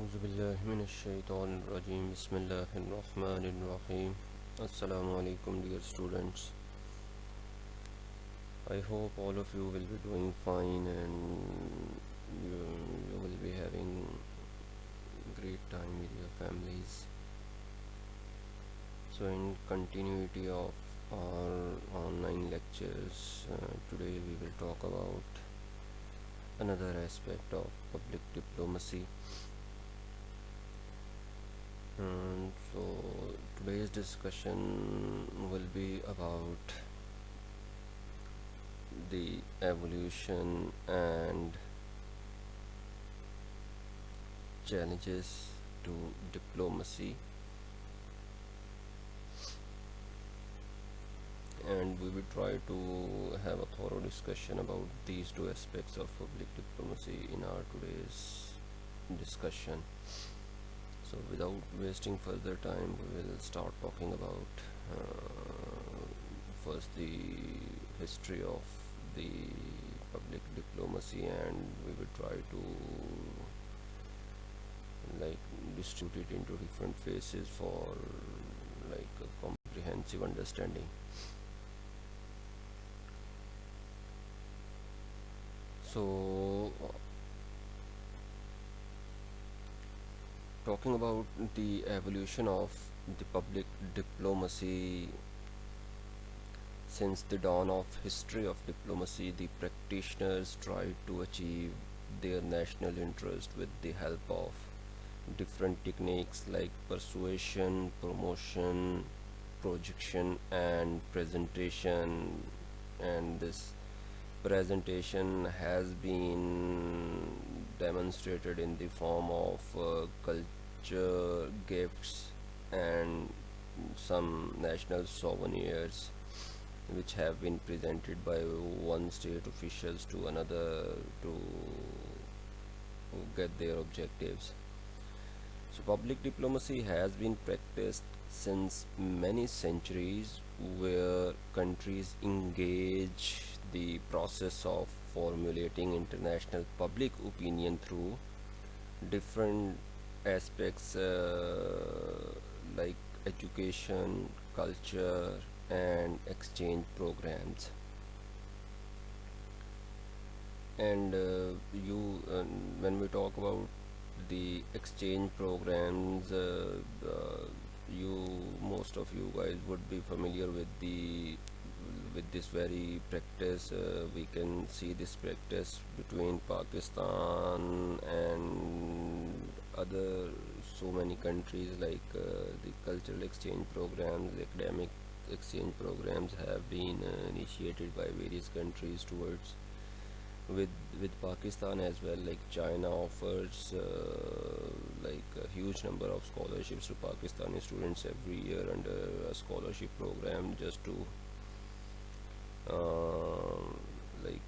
أعوذ بالله من الشيطان الرجيم بسم الله الرحمن الرحيم Assalamu alaikum dear students. I hope all of you will be doing fine and you will be having great time with your families. So in continuity of our online lectures, today we will talk about another aspect of public diplomacy. So today's discussion will be about the evolution and challenges to diplomacy, and we will try to have a thorough discussion about these two aspects of public diplomacy in our today's discussion. So without wasting further time, we will start talking about first the history of the public diplomacy, and we will try to distribute it into different phases for a comprehensive understanding. So talking about the evolution of the public diplomacy. Since the dawn of history of diplomacy, the practitioners tried to achieve their national interest with the help of different techniques like persuasion, promotion, projection, and presentation. And this presentation has been demonstrated in the form of culture gifts and some national souvenirs, which have been presented by one state officials to another to get their objectives. So public diplomacy has been practiced since many centuries, where countries engage the process of formulating international public opinion through different aspects like education, culture, and exchange programs. And when we talk about the exchange programs, you most of you guys would be familiar with this very practice. We can see this practice between Pakistan and other so many countries, like the cultural exchange programs, the academic exchange programs have been initiated by various countries towards with Pakistan as well. Like China offers a huge number of scholarships to Pakistani students every year under a scholarship program, just to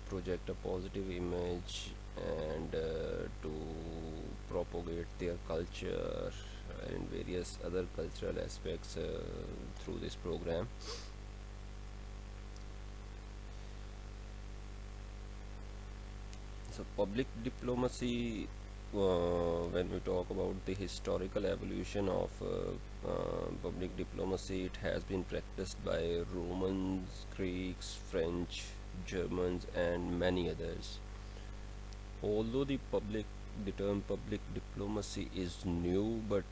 project a positive image and to propagate their culture and various other cultural aspects through this program. So public diplomacy, when we talk about the historical evolution of public diplomacy, it has been practiced by Romans, Greeks, French, Germans, and many others. Although the term public diplomacy is new, but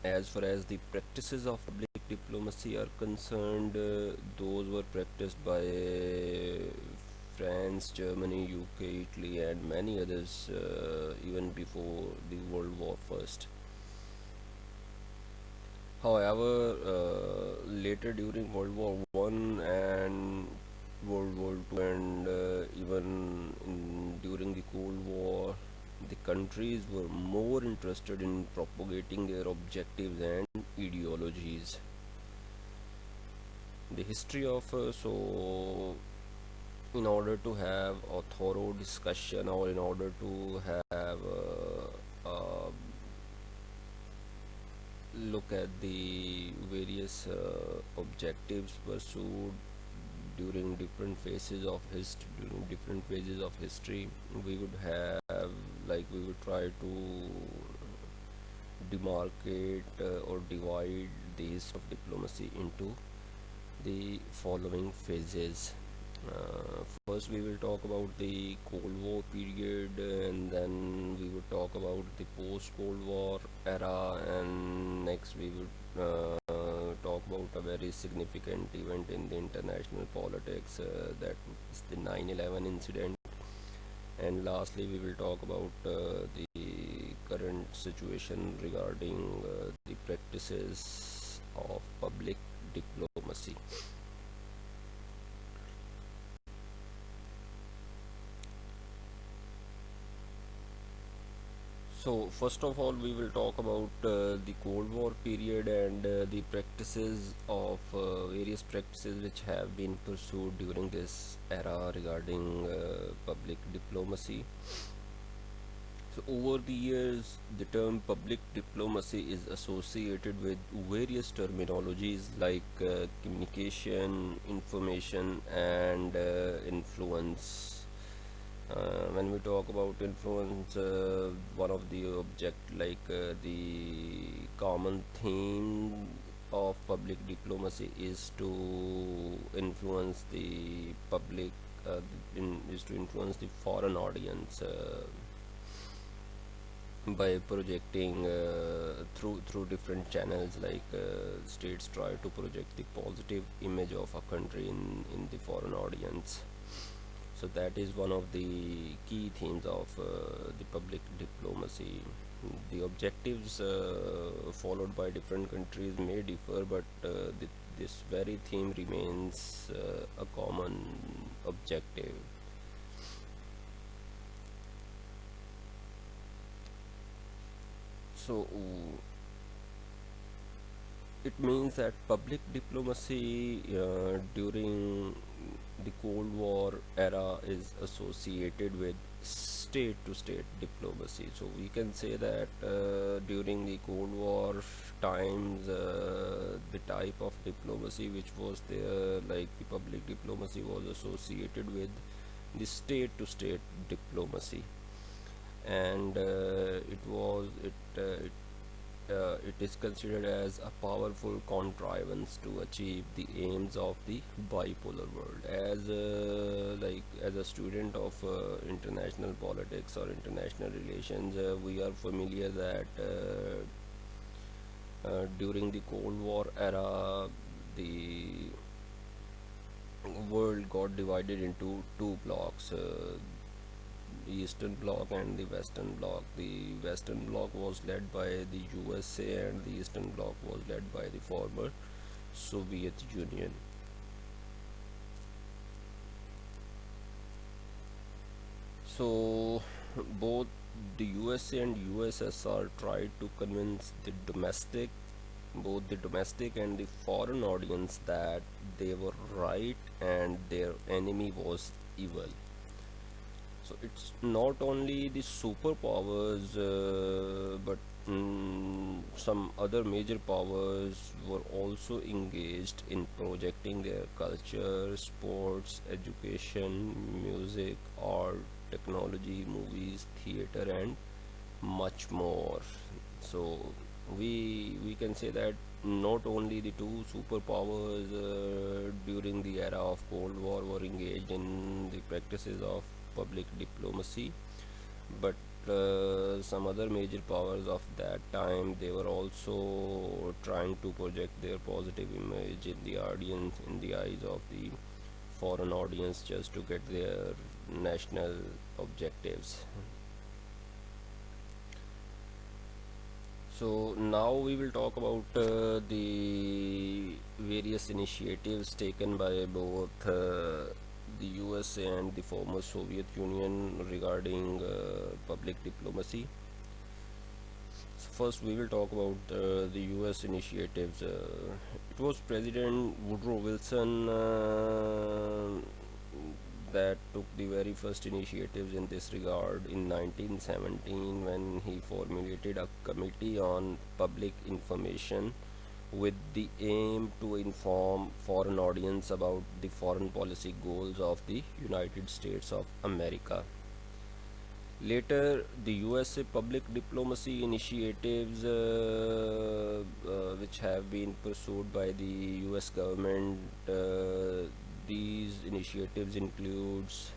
as far as the practices of public diplomacy are concerned, those were practiced by France, Germany, UK, Italy, and many others even before the World War First. However, later during World War One and World War Two, and during the Cold War, the countries were more interested in propagating their objectives and ideologies. The history of in order to have a thorough discussion, or in order to have a look at the various objectives pursued during different phases of history, we would have we would try to demarcate or divide the history of diplomacy into the following phases. First, we will talk about the Cold War period, and then we would talk about the post-Cold War era, and next we would talk about a very significant event in the international politics, that is the 9/11 incident, and lastly we will talk about the current situation regarding the practices of public diplomacy. So, first of all, we will talk about the Cold War period and the practices of various practices which have been pursued during this era regarding public diplomacy. So, over the years, the term public diplomacy is associated with various terminologies like communication, information, and influence. When we talk about influence, one of the object the common theme of public diplomacy is to influence the public, is to influence the foreign audience by projecting through different channels, states try to project the positive image of a country in the foreign audience. So that is one of the key themes of the public diplomacy. The objectives followed by different countries may differ, but this very theme remains a common objective. So it means that public diplomacy during the Cold War era is associated with state to state diplomacy. So we can say that during the Cold War times, the type of diplomacy which was there, like the public diplomacy, was associated with the state to state diplomacy, and it is considered as a powerful contrivance to achieve the aims of the bipolar world. As a student of international politics or international relations, we are familiar that during the Cold War era, the world got divided into two blocks. Eastern Bloc and the Western Bloc. The Western Bloc was led by the USA, and the Eastern Bloc was led by the former Soviet Union. So both the USA and USSR tried to convince both the domestic and the foreign audience that they were right and their enemy was evil. So it's not only the superpowers, but some other major powers were also engaged in projecting their culture, sports, education, music, art, technology, movies, theater, and much more. So we can say that not only the two superpowers during the era of Cold War were engaged in the practices of public diplomacy, but some other major powers of that time, they were also trying to project their positive image in the audience, in the eyes of the foreign audience, just to get their national objectives. So now we will talk about the various initiatives taken by both the USA and the former Soviet Union regarding public diplomacy. So first, we will talk about the US initiatives. It was President Woodrow Wilson that took the very first initiatives in this regard in 1917, when he formulated a committee on public information with the aim to inform foreign audience about the foreign policy goals of the United States of America. Later, the USA public diplomacy initiatives, which have been pursued by the US government, these initiatives includes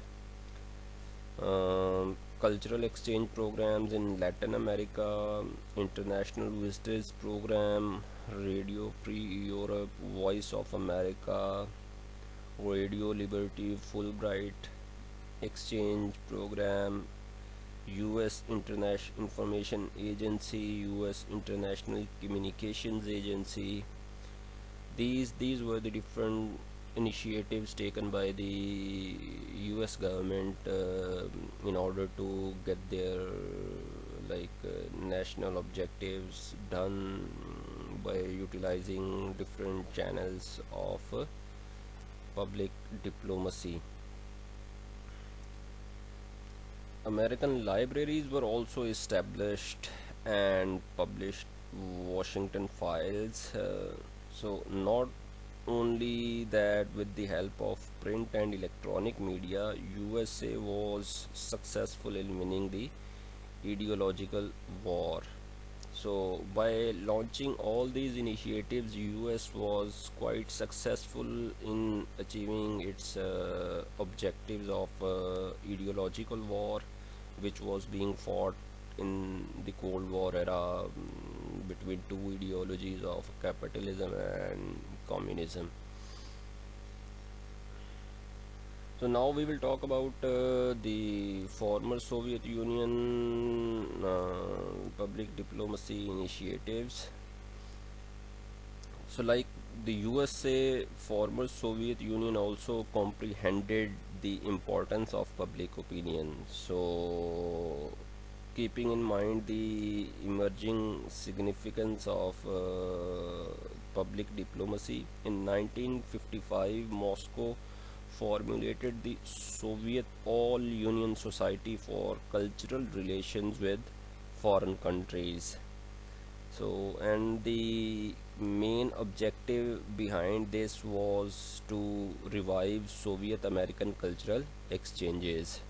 cultural exchange programs in Latin America, international visitors program, Radio Free Europe, Voice of America, Radio Liberty, Fulbright exchange program, US International Information Agency, US International Communications Agency. These were the different initiatives taken by the US government in order to get their national objectives done by utilizing different channels of public diplomacy. American libraries were also established and published Washington files. So, not only that, with the help of print and electronic media, USA was successful in winning the ideological war. So, by launching all these initiatives, US was quite successful in achieving its objectives of ideological war, which was being fought in the Cold War era between two ideologies of capitalism and communism. So now we will talk about the former Soviet Union public diplomacy initiatives. So like the USA, former Soviet Union also comprehended the importance of public opinion. So keeping in mind the emerging significance of public diplomacy, in 1955 Moscow formulated the Soviet All Union Society for Cultural Relations with Foreign Countries. So, and the main objective behind this was to revive Soviet American cultural exchanges.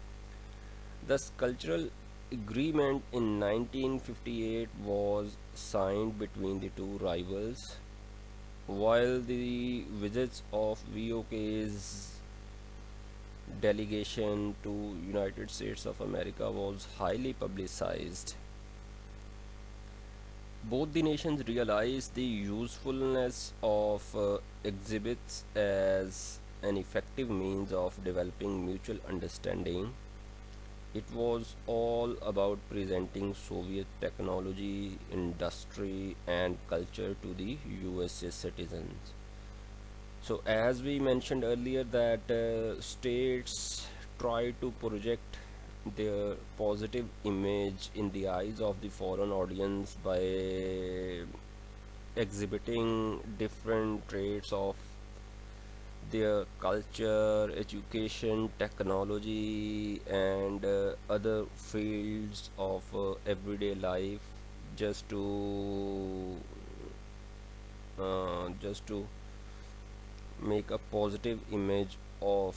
Thus, cultural agreement in 1958 was signed between the two rivals, while the visits of VOK's delegation to United States of America was highly publicized. Both the nations realized the usefulness of exhibits as an effective means of developing mutual understanding. It was all about presenting Soviet technology, industry, and culture to the USA citizens. So, as we mentioned earlier, that states try to project their positive image in the eyes of the foreign audience by exhibiting different traits of their culture, education, technology, and other fields of everyday life, just to make a positive image of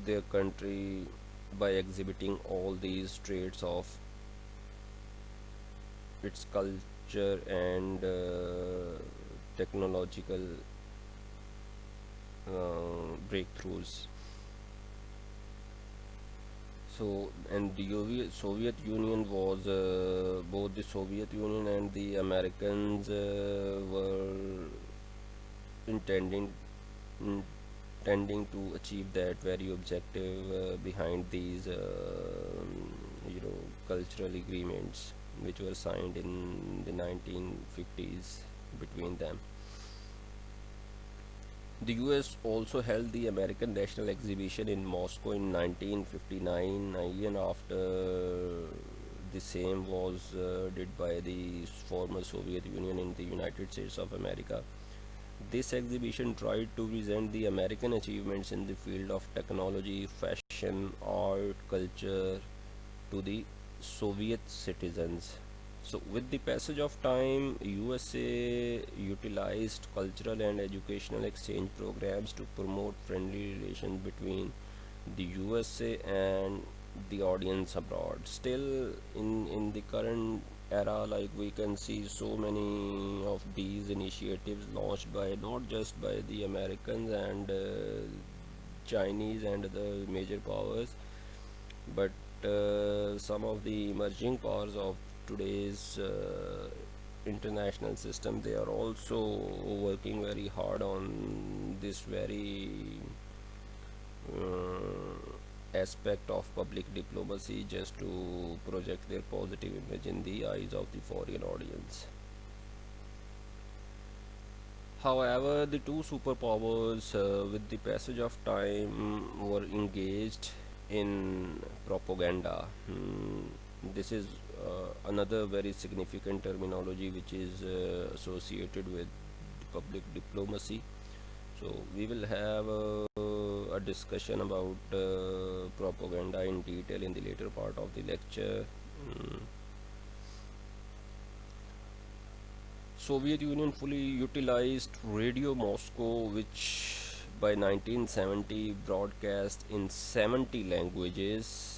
their country by exhibiting all these traits of its culture and technological breakthroughs. So, and the Soviet Union was both the Soviet Union and the Americans were intending intending to achieve that very objective behind these cultural agreements which were signed in the 1950s between them. The US also held the American National Exhibition in Moscow in 1959, a year after the same was did by the former Soviet Union in the United States of America. This exhibition tried to present the American achievements in the field of technology, fashion, art, culture to the Soviet citizens. So, with the passage of time, USA utilized cultural and educational exchange programs to promote friendly relations between the USA and the audience abroad. Still, in the current era, like, we can see so many of these initiatives launched by not just by the Americans and Chinese and the major powers, but some of the emerging powers of today's international system, they are also working very hard on this very aspect of public diplomacy, just to project their positive image in the eyes of the foreign audience. However, the two superpowers, with the passage of time, were engaged in propaganda. This is another very significant terminology which is associated with public diplomacy. So, we will have a discussion about propaganda in detail in the later part of the lecture. Mm, Soviet Union fully utilized Radio Moscow, which by 1970 broadcast in 70 languages.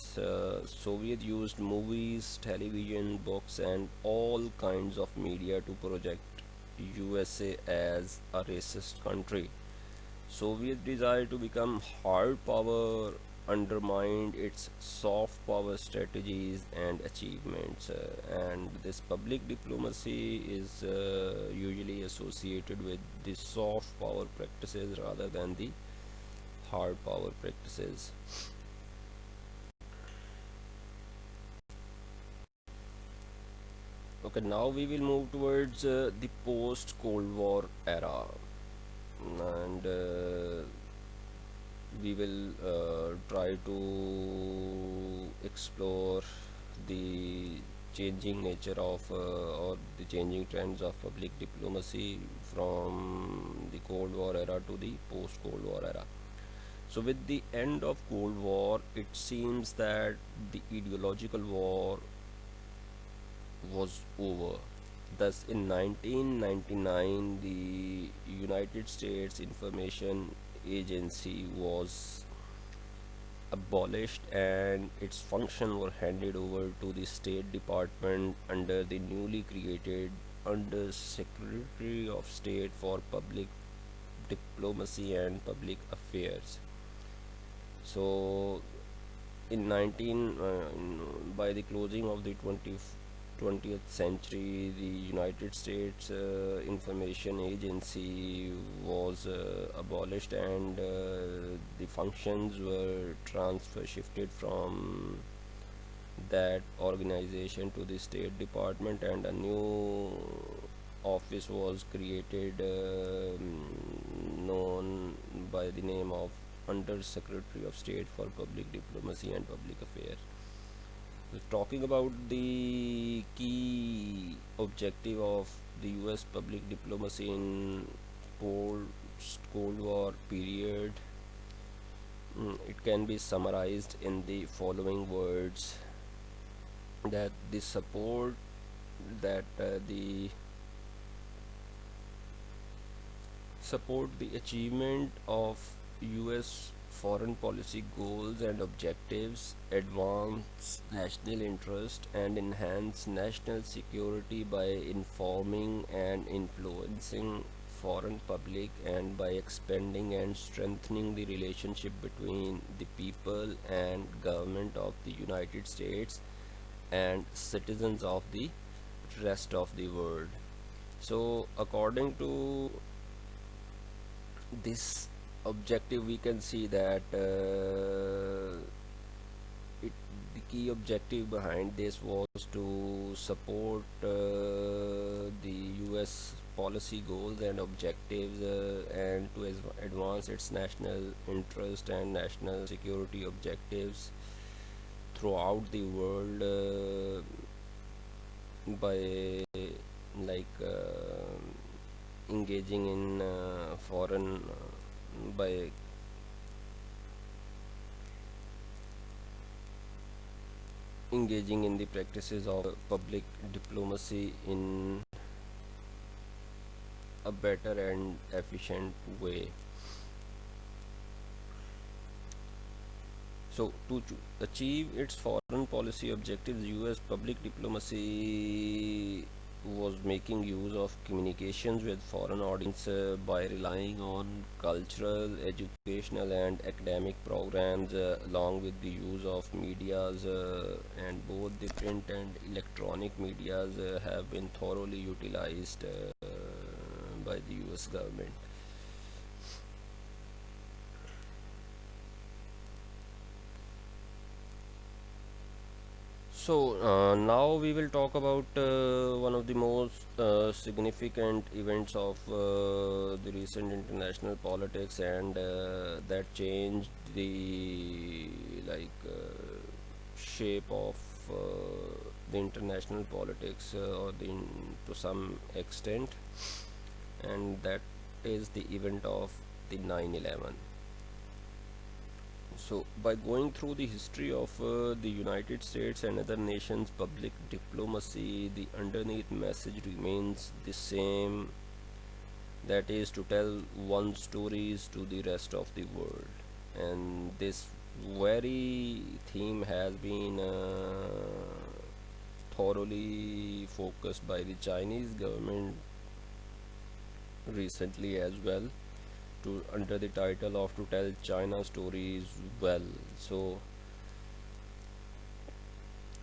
Soviet used movies, television, books, and all kinds of media to project USA as a racist country. Soviet desire to become hard power undermined its soft power strategies and achievements. And this public diplomacy is usually associated with the soft power practices rather than the hard power practices. Okay, now we will move towards the post Cold War era, and we will try to explore the changing nature of or the changing trends of public diplomacy from the Cold War era to the post Cold War era. So, with the end of Cold War, it seems that the ideological war was over. Thus, in 1999, the United States Information Agency was abolished and its function were handed over to the State Department under the newly created Under Secretary of State for Public Diplomacy and Public Affairs. So, in 19 by the closing of the 20th century, the United States Information Agency was abolished, and the functions were transfer shifted from that organization to the State Department, and a new office was created, known by the name of Under Secretary of State for Public Diplomacy and Public Affairs. So, talking about the key objective of the US public diplomacy in post Cold War period, it can be summarized in the following words: that the support that the support the achievement of US foreign policy goals and objectives, advance national interest, and enhance national security by informing and influencing foreign public, and by expanding and strengthening the relationship between the people and government of the United States and citizens of the rest of the world. So, according to this objective, we can see that it the key objective behind this was to support the US policy goals and objectives, and to advance its national interest and national security objectives throughout the world, by, like, engaging in foreign by engaging in the practices of public diplomacy in a better and efficient way. So, to achieve its foreign policy objectives, US public diplomacy was making use of communications with foreign audience by relying on cultural, educational, and academic programs, along with the use of medias, and both the print and electronic medias have been thoroughly utilized by the US government. So now we will talk about one of the most significant events of the recent international politics, and that changed the shape of uh, the international politics to some extent, and that is the event of the 9/11. So, by going through the history of the United States and other nations' public diplomacy, the underneath message remains the same, that is to tell one stories to the rest of the world. And this very theme has been thoroughly focused by the Chinese government recently as well, to under the title of to tell China stories well. So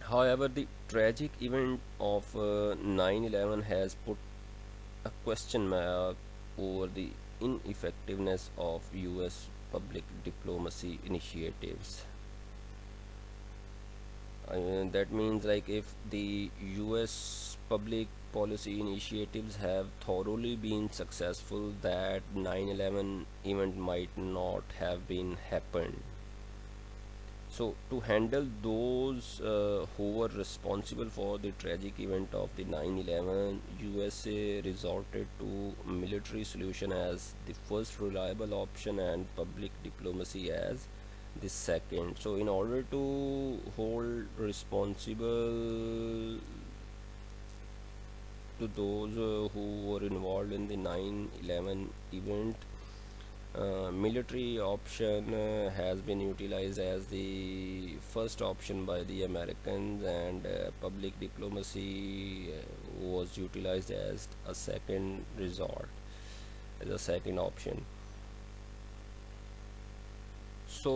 however, the tragic event of 9/11 has put a question mark over the ineffectiveness of US public diplomacy initiatives. That means, like, if the US public policy initiatives have thoroughly been successful, that 9/11 event might not have been happened. So, to handle those who were responsible for the tragic event of the 9/11, USA resorted to military solution as the first reliable option and public diplomacy as the second. So, in order to hold responsible to those who were involved in the 9/11 event, military option has been utilized as the first option by the Americans, and public diplomacy was utilized as a second resort, as a second option. So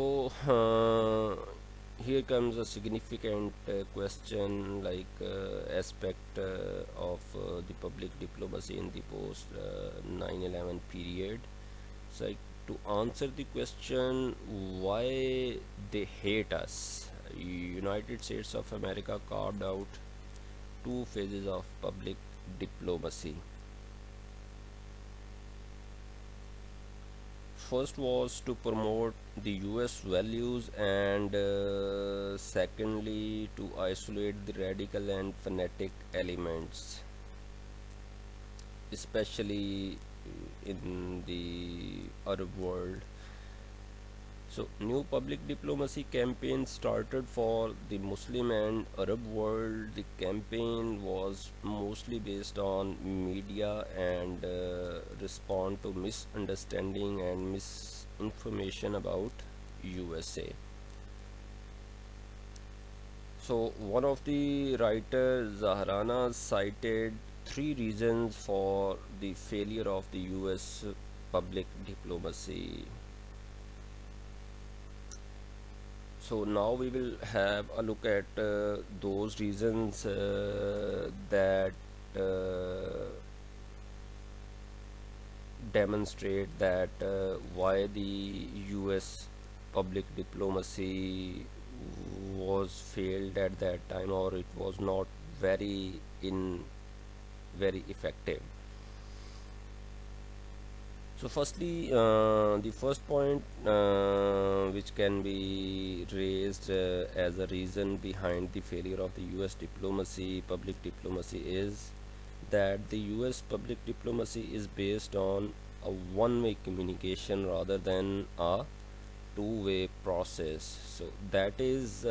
here comes a significant question, aspect of the public diplomacy in the post 9/11 period. So, to answer the question why they hate us, United States of America carved out two phases of public diplomacy. First was to promote the US values, and secondly to isolate the radical and fanatic elements, especially in the Arab world. So, new public diplomacy campaign started for the Muslim and Arab world. The campaign was mostly based on media and respond to misunderstanding and misinformation about USA. So, one of the writers, Zaharana, cited three reasons for the failure of the US public diplomacy. So now we will have a look at those reasons that uh, demonstrate that why the US public diplomacy was failed at that time, or it was not very in very effective. So, firstly, the first point which can be raised as a reason behind the failure of the US diplomacy, public diplomacy, is that the US public diplomacy is based on a one-way communication rather than a two-way process. So, that is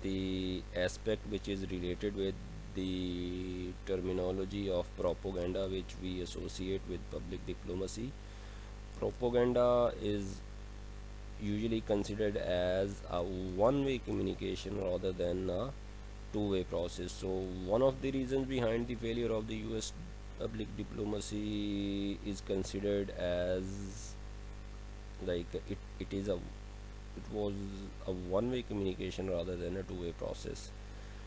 the aspect which is related with the terminology of propaganda, which we associate with public diplomacy. Propaganda is usually considered as a one-way communication rather than a two-way process. So one of the reasons behind the failure of the US public diplomacy is considered as like it was a one-way communication rather than a two-way process.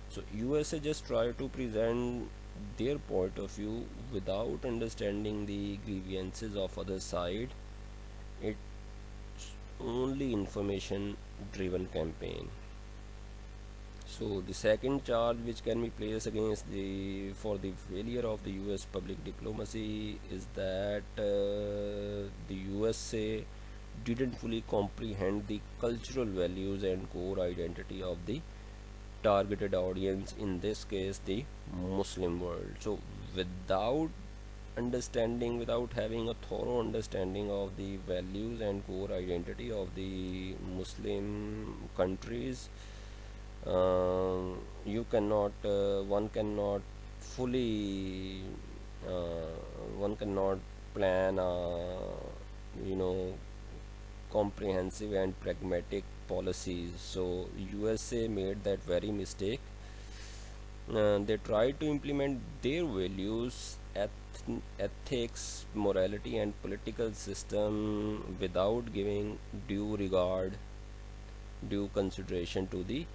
So USA just try to present their point of view without understanding the grievances of other side. It's only information driven campaign. So the second charge which can be placed against the for the failure of the US public diplomacy is that the USA didn't fully comprehend the cultural values and core identity of the targeted audience, in this case the Muslim world. So without understanding, without having a thorough understanding of the values and core identity of the Muslim countries, you cannot one cannot fully uh, one cannot plan a you know comprehensive and pragmatic policies. So USA made that very mistake. They tried to implement their values, ethics, morality, and political system without giving due regard, due consideration to the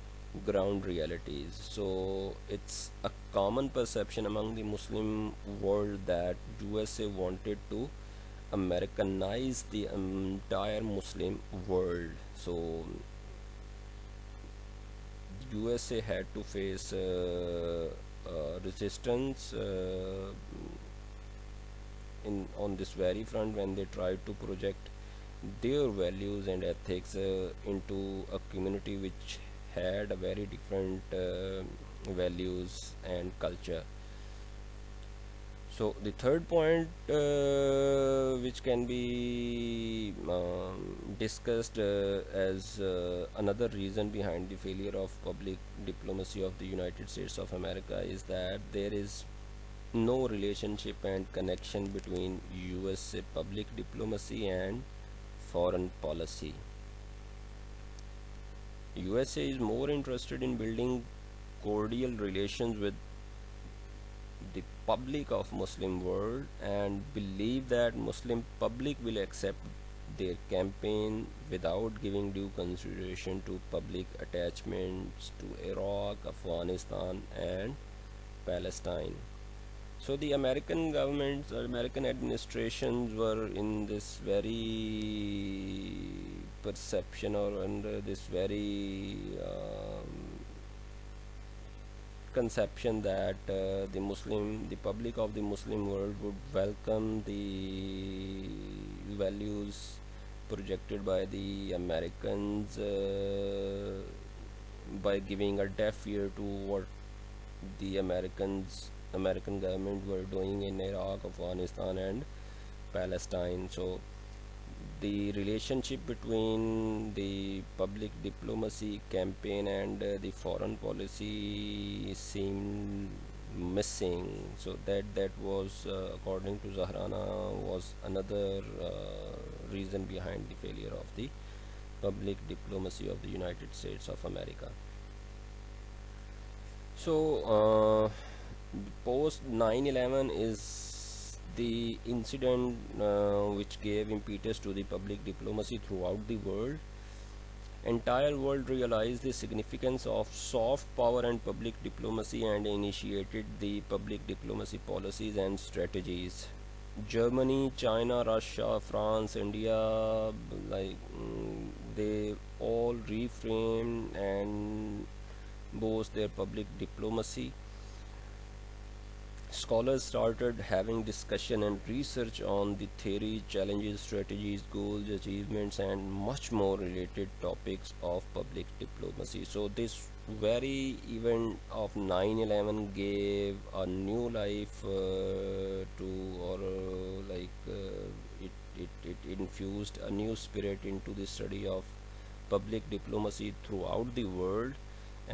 ground realities. So it's a common perception among the Muslim world that USA wanted to Americanize the entire Muslim world. So USA had to face resistance in on this very front when they tried to project their values and ethics into a community which had a very different values and culture. So the third point which can be discussed as another reason behind the failure of public diplomacy of the United States of America is that there is no relationship and connection between USA public diplomacy and foreign policy. USA is more interested in building cordial relations with the public of Muslim world and believe that Muslim public will accept their campaign without giving due consideration to public attachments to Iraq, Afghanistan and Palestine. So the American governments or American administrations were in this very perception or under this very conception that the public of the Muslim world would welcome the values projected by the Americans by giving a deaf ear to what the American government were doing in Iraq, Afghanistan, and Palestine. So the relationship between the public diplomacy campaign and the foreign policy seemed missing. So that was according to Zahrana was another reason behind the failure of the public diplomacy of the United States of America. So post 9/11 is the incident which gave impetus to the public diplomacy throughout the world. Entire world realized the significance of soft power and public diplomacy and initiated the public diplomacy policies and strategies. Germany, China, Russia, France, India, like they all reframed and boast their public diplomacy. Scholars started having discussion and research on the theory, challenges, strategies, goals, achievements, and much more related topics of public diplomacy. So this very event of 9/11 gave a new life to or it infused a new spirit into the study of public diplomacy throughout the world,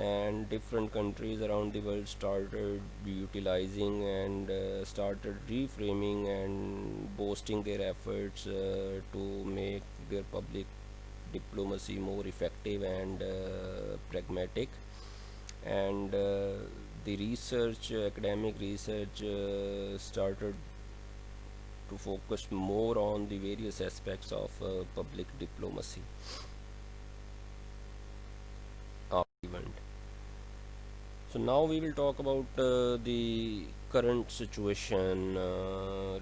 and different countries around the world started utilizing and started reframing and boasting their efforts to make their public diplomacy more effective and pragmatic. And the research, academic research, started to focus more on the various aspects of public diplomacy of event. So now we will talk about the current situation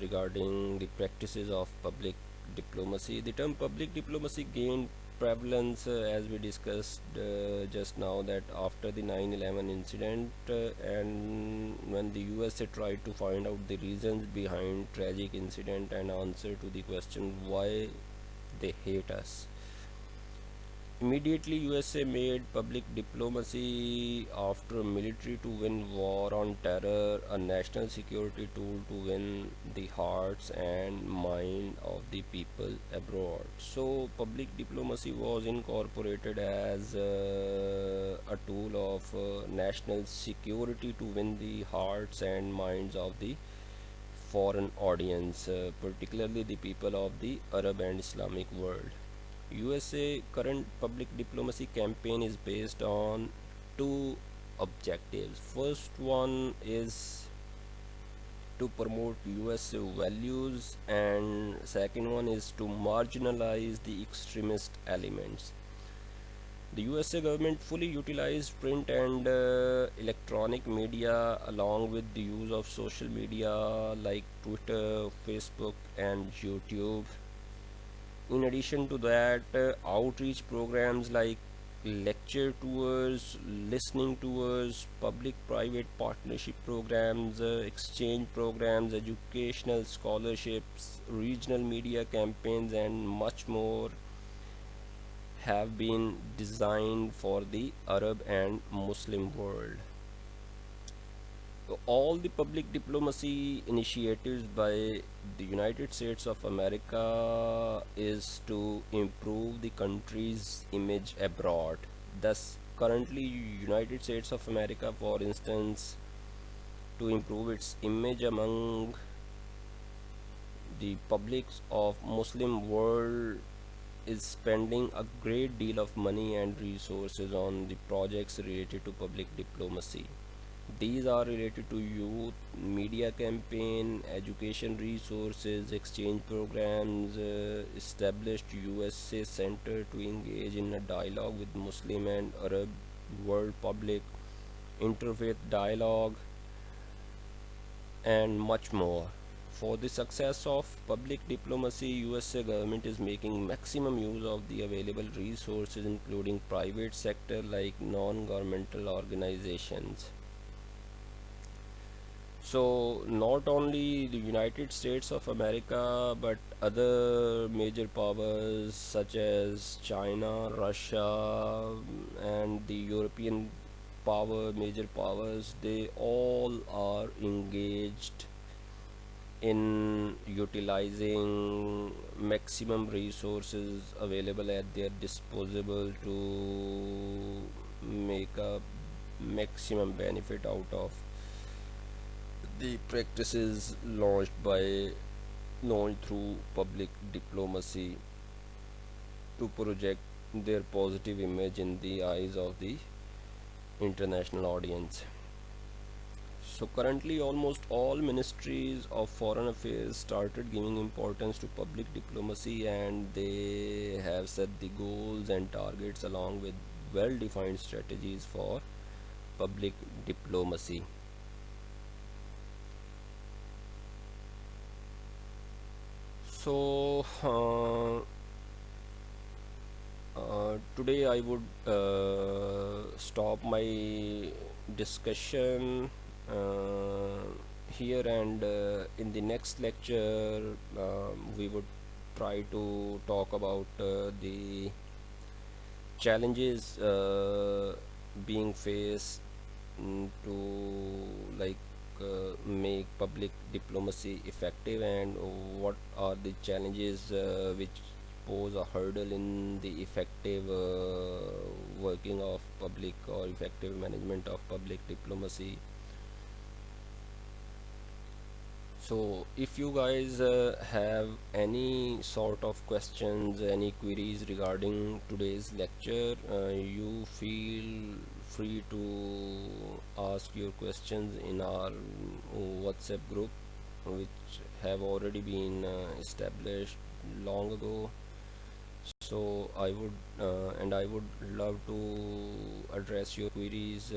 regarding the practices of public diplomacy. The term public diplomacy gained prevalence as we discussed just now, that after the 9/11 incident and when the USA tried to find out the reasons behind tragic incident and answer to the question why they hate us. Immediately, USA made public diplomacy after military to win war on terror a national security tool to win the hearts and mind of the people abroad. So, public diplomacy was incorporated as a tool of national security to win the hearts and minds of the foreign audience, particularly the people of the Arab and Islamic world. USA current public diplomacy campaign is based on two objectives. First one is to promote US values, and second one is to marginalize the extremist elements. The USA government fully utilized print and electronic media along with the use of social media like Twitter, Facebook, and YouTube. In addition to that, outreach programs like lecture tours, listening tours, public private partnership programs, exchange programs, educational scholarships, regional media campaigns, and much more have been designed for the Arab and Muslim world. All the public diplomacy initiatives by the United States of America is to improve the country's image abroad. Thus, currently, United States of America, for instance, to improve its image among the publics of Muslim world, is spending a great deal of money and resources on the projects related to public diplomacy. These are related to youth, media campaign, education resources, exchange programs, established USA Center to engage in a dialogue with Muslim and Arab world public, interfaith dialogue, and much more. For the success of public diplomacy, USA government is making maximum use of the available resources, including private sector like non-governmental organizations. So, not only the United States of America, but other major powers such as China, Russia, and the European major powers, they all are engaged in utilizing maximum resources available at their disposal to make a maximum benefit out of the practices launched through public diplomacy to project their positive image in the eyes of the international audience. So currently almost all ministries of foreign affairs started giving importance to public diplomacy, and they have set the goals and targets along with well defined strategies for public diplomacy. So, today I would stop my discussion here, and in the next lecture, we would try to talk about the challenges being faced to like make public diplomacy effective, and what are the challenges which pose a hurdle in the effective working of public or effective management of public diplomacy. So if you guys have any sort of questions, any queries regarding today's lecture, you feel free to ask your questions in our WhatsApp group, which have already been established long ago. So I would love to address your queries,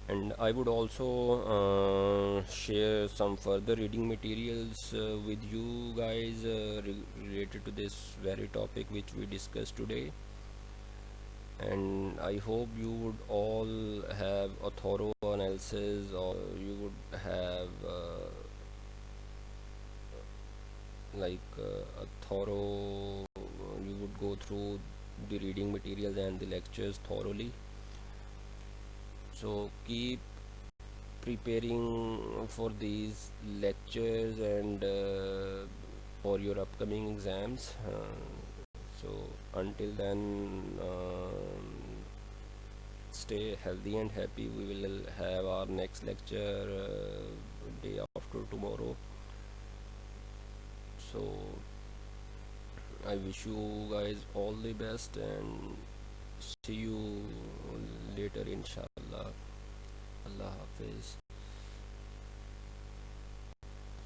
and I would also share some further reading materials with you guys related to this very topic which we discussed today. And I hope you would all have a thorough analysis, or you would have a thorough, you would go through the reading materials and the lectures thoroughly. So keep preparing for these lectures and for your upcoming exams. So until then, stay healthy and happy. We will have our next lecture day after tomorrow. So I wish you guys all the best and see you later inshallah. Allah Hafiz.